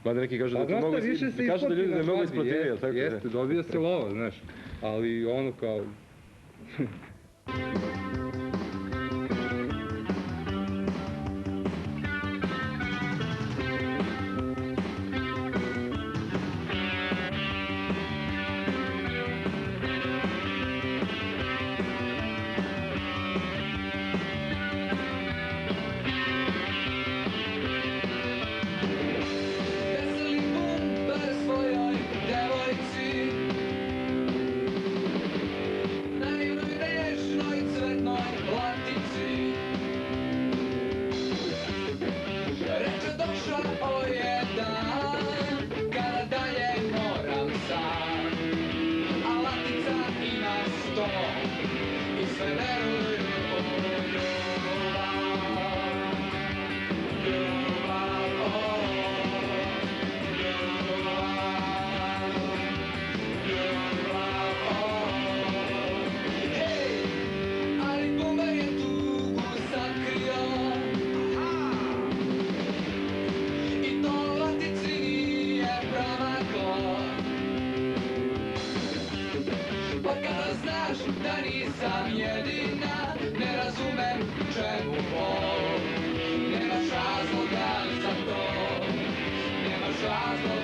Mada neki kažu da to mogu isplati, kažu da ljudi da mogu isplativi, jel tako? Jeste, dobija se lova, znaš, ali ono kao... Da nisam jedina, ne razumem čemu bol. Nemaš razloga za to, nemaš razloga